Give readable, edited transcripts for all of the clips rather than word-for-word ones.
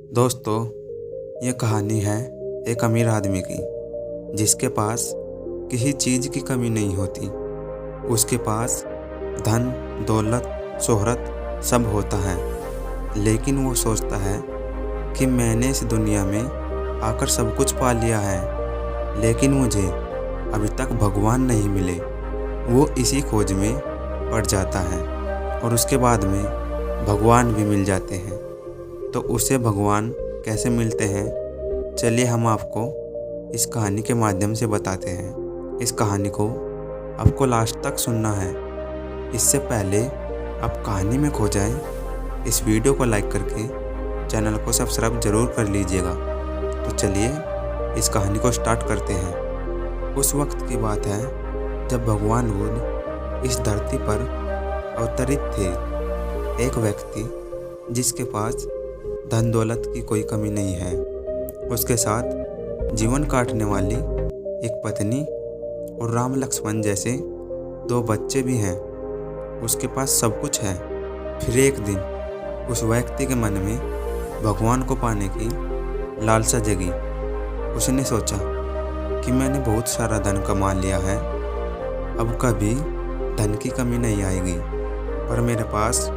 दोस्तों, ये कहानी है एक अमीर आदमी की जिसके पास किसी चीज़ की कमी नहीं होती। उसके पास धन, दौलत, शोहरत सब होता है, लेकिन वो सोचता है कि मैंने इस दुनिया में आकर सब कुछ पा लिया है, लेकिन मुझे अभी तक भगवान नहीं मिले। वो इसी खोज में पड़ जाता है और उसके बाद में भगवान भी मिल जाते हैं। तो उसे भगवान कैसे मिलते हैं, चलिए हम आपको इस कहानी के माध्यम से बताते हैं। इस कहानी को आपको लास्ट तक सुनना है। इससे पहले आप कहानी में खो जाएं, इस वीडियो को लाइक करके चैनल को सब्सक्राइब जरूर कर लीजिएगा। तो चलिए इस कहानी को स्टार्ट करते हैं। उस वक्त की बात है जब भगवान बुद्ध इस धरती पर अवतरित थे। एक व्यक्ति जिसके पास धन दौलत की कोई कमी नहीं है, उसके साथ जीवन काटने वाली एक पत्नी और राम लक्ष्मण जैसे 2 बच्चे भी हैं। उसके पास सब कुछ है। फिर एक दिन उस व्यक्ति के मन में भगवान को पाने की लालसा जगी। उसने सोचा कि मैंने बहुत सारा धन कमा लिया है, अब कभी धन की कमी नहीं आएगी, पर मेरे पास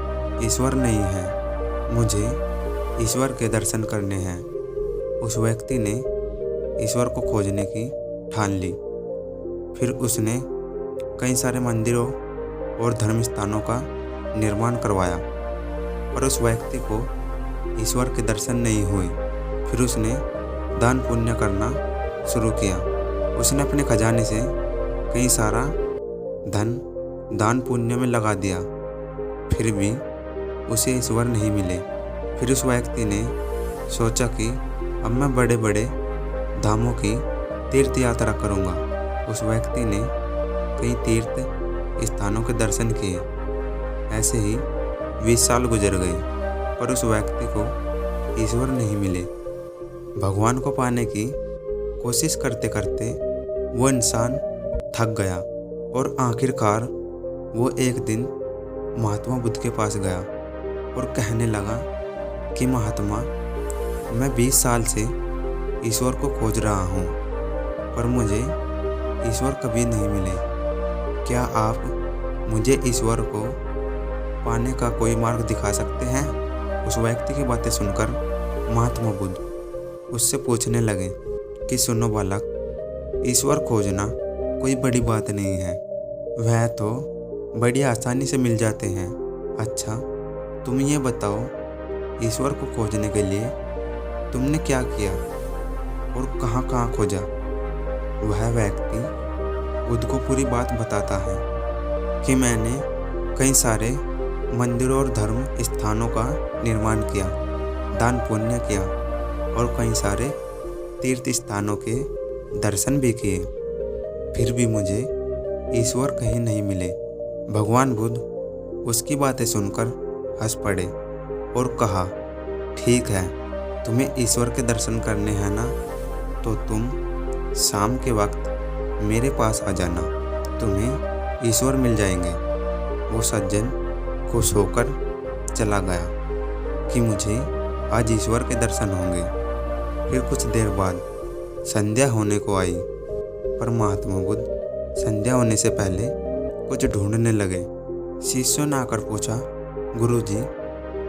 ईश्वर नहीं है। मुझे ईश्वर के दर्शन करने हैं। उस व्यक्ति ने ईश्वर को खोजने की ठान ली। फिर उसने कई सारे मंदिरों और धर्म स्थानों का निर्माण करवाया, पर उस व्यक्ति को ईश्वर के दर्शन नहीं हुए। फिर उसने दान पुण्य करना शुरू किया। उसने अपने खजाने से कई सारा धन दान पुण्य में लगा दिया, फिर भी उसे ईश्वर नहीं मिले। फिर उस व्यक्ति ने सोचा कि अब मैं बड़े बड़े धामों की तीर्थ यात्रा करूंगा। उस व्यक्ति ने कई तीर्थ स्थानों के दर्शन किए। ऐसे ही 20 साल गुजर गए, पर उस व्यक्ति को ईश्वर नहीं मिले। भगवान को पाने की कोशिश करते करते वो इंसान थक गया और आखिरकार वो एक दिन महात्मा बुद्ध के पास गया और कहने लगा कि महात्मा, मैं 20 साल से ईश्वर को खोज रहा हूँ, पर मुझे ईश्वर कभी नहीं मिले। क्या आप मुझे ईश्वर को पाने का कोई मार्ग दिखा सकते हैं? उस व्यक्ति की बातें सुनकर महात्मा बुद्ध उससे पूछने लगे कि सुनो बालक, ईश्वर खोजना कोई बड़ी बात नहीं है, वह तो बड़ी आसानी से मिल जाते हैं। अच्छा, तुम ये बताओ, ईश्वर को खोजने के लिए तुमने क्या किया और कहाँ कहाँ खोजा? वह व्यक्ति बुद्ध को पूरी बात बताता है कि मैंने कई सारे मंदिरों और धर्म स्थानों का निर्माण किया, दान पुण्य किया और कई सारे तीर्थ स्थानों के दर्शन भी किए, फिर भी मुझे ईश्वर कहीं नहीं मिले। भगवान बुद्ध उसकी बातें सुनकर हंस पड़े और कहा, ठीक है, तुम्हें ईश्वर के दर्शन करने हैं ना, तो तुम शाम के वक्त मेरे पास आ जाना, तुम्हें ईश्वर मिल जाएंगे। वो सज्जन खुश होकर चला गया कि मुझे आज ईश्वर के दर्शन होंगे। फिर कुछ देर बाद संध्या होने को आई, पर महात्मा बुद्ध संध्या होने से पहले कुछ ढूंढने लगे। शिष्यों ने आकर पूछा, गुरुजी,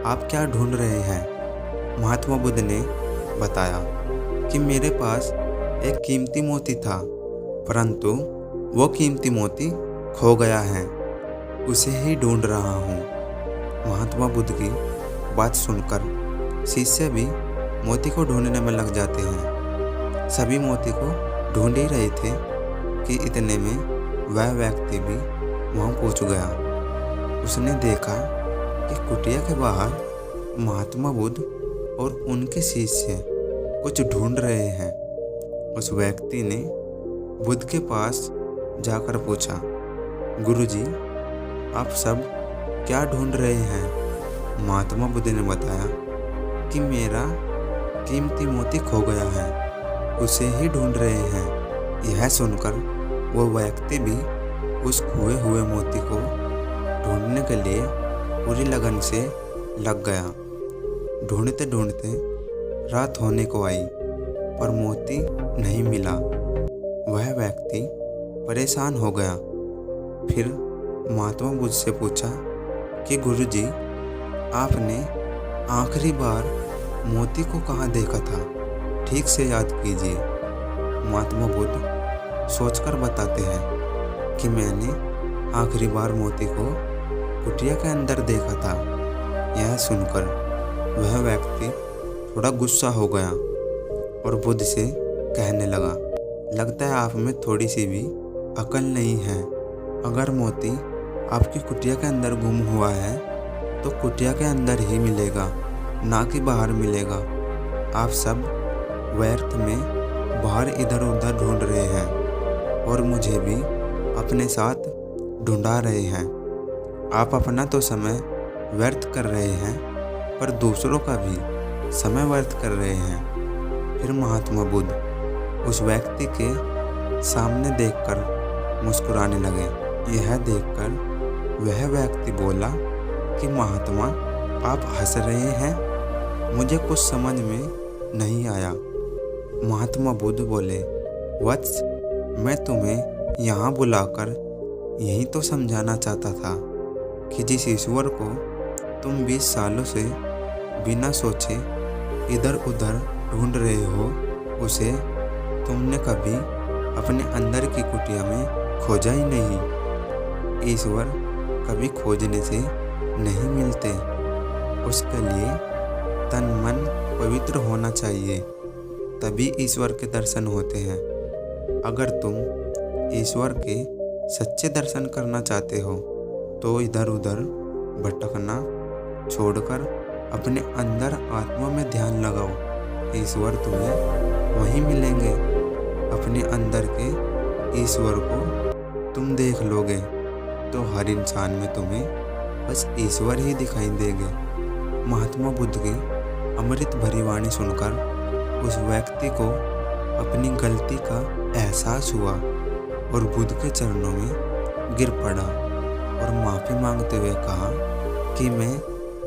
आप क्या ढूंढ रहे हैं? महात्मा बुद्ध ने बताया कि मेरे पास एक कीमती मोती था, परंतु वो कीमती मोती खो गया है, उसे ही ढूंढ रहा हूँ। महात्मा बुद्ध की बात सुनकर शिष्य भी मोती को ढूंढने में लग जाते हैं। सभी मोती को ढूंढ ही रहे थे कि इतने में वह व्यक्ति भी वहाँ पहुँच गया। उसने देखा कि कुटिया के बाहर महात्मा बुद्ध और उनके शिष्य कुछ ढूंढ रहे हैं। उस व्यक्ति ने बुद्ध के पास जाकर पूछा, गुरुजी, आप सब क्या ढूंढ रहे हैं? महात्मा बुद्ध ने बताया कि मेरा कीमती मोती खो गया है, उसे ही ढूंढ रहे हैं। यह सुनकर वो व्यक्ति भी उस खोए हुए मोती को ढूंढने के लिए पूरी लगन से लग गया। ढूंढते ढूंढते रात होने को आई पर मोती नहीं मिला। वह व्यक्ति परेशान हो गया। फिर महात्मा बुद्ध से पूछा कि गुरुजी, आपने आखिरी बार मोती को कहाँ देखा था? ठीक से याद कीजिए। महात्मा बुद्ध सोचकर बताते हैं कि मैंने आखिरी बार मोती को कुटिया के अंदर देखा था। यह सुनकर वह व्यक्ति थोड़ा गुस्सा हो गया और बुद्ध से कहने लगा, लगता है आप में थोड़ी सी भी अकल नहीं है। अगर मोती आपकी कुटिया के अंदर गुम हुआ है तो कुटिया के अंदर ही मिलेगा, ना कि बाहर मिलेगा। आप सब व्यर्थ में बाहर इधर उधर ढूंढ रहे हैं और मुझे भी अपने साथ ढूंढा रहे हैं। आप अपना तो समय व्यर्थ कर रहे हैं पर दूसरों का भी समय व्यर्थ कर रहे हैं। फिर महात्मा बुद्ध उस व्यक्ति के सामने देखकर मुस्कुराने लगे। यह देखकर वह व्यक्ति बोला कि महात्मा, आप हंस रहे हैं? मुझे कुछ समझ में नहीं आया। महात्मा बुद्ध बोले, वत्स, मैं तुम्हें यहाँ बुलाकर यही तो समझाना चाहता था कि जिस ईश्वर को तुम 20 सालों से बिना सोचे इधर उधर ढूंढ रहे हो, उसे तुमने कभी अपने अंदर की कुटिया में खोजा ही नहीं। ईश्वर कभी खोजने से नहीं मिलते, उसके लिए तन मन पवित्र होना चाहिए, तभी ईश्वर के दर्शन होते हैं। अगर तुम ईश्वर के सच्चे दर्शन करना चाहते हो तो इधर उधर भटकना छोड़कर अपने अंदर आत्मा में ध्यान लगाओ। ईश्वर तुम्हें वहीं मिलेंगे। अपने अंदर के ईश्वर को तुम देख लोगे तो हर इंसान में तुम्हें बस ईश्वर ही दिखाई देंगे। महात्मा बुद्ध की अमृत भरी वाणी सुनकर उस व्यक्ति को अपनी गलती का एहसास हुआ और बुद्ध के चरणों में गिर पड़ा और माफ़ी मांगते हुए कहा कि मैं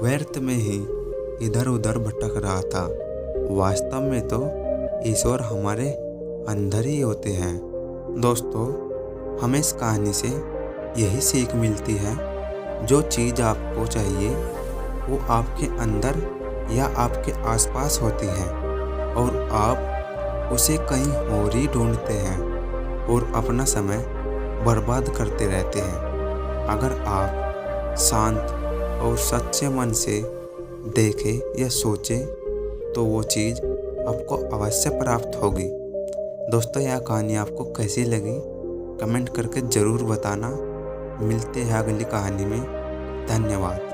व्यर्थ में ही इधर उधर भटक रहा था। वास्तव में तो ईश्वर हमारे अंदर ही होते हैं। दोस्तों, हमें इस कहानी से यही सीख मिलती है, जो चीज़ आपको चाहिए वो आपके अंदर या आपके आसपास होती है और आप उसे कहीं और ही ढूंढते हैं और अपना समय बर्बाद करते रहते हैं। अगर आप शांत और सच्चे मन से देखें या सोचें तो वो चीज़ आपको अवश्य प्राप्त होगी। दोस्तों, यह कहानी आपको कैसी लगी कमेंट करके ज़रूर बताना। मिलते हैं अगली कहानी में। धन्यवाद।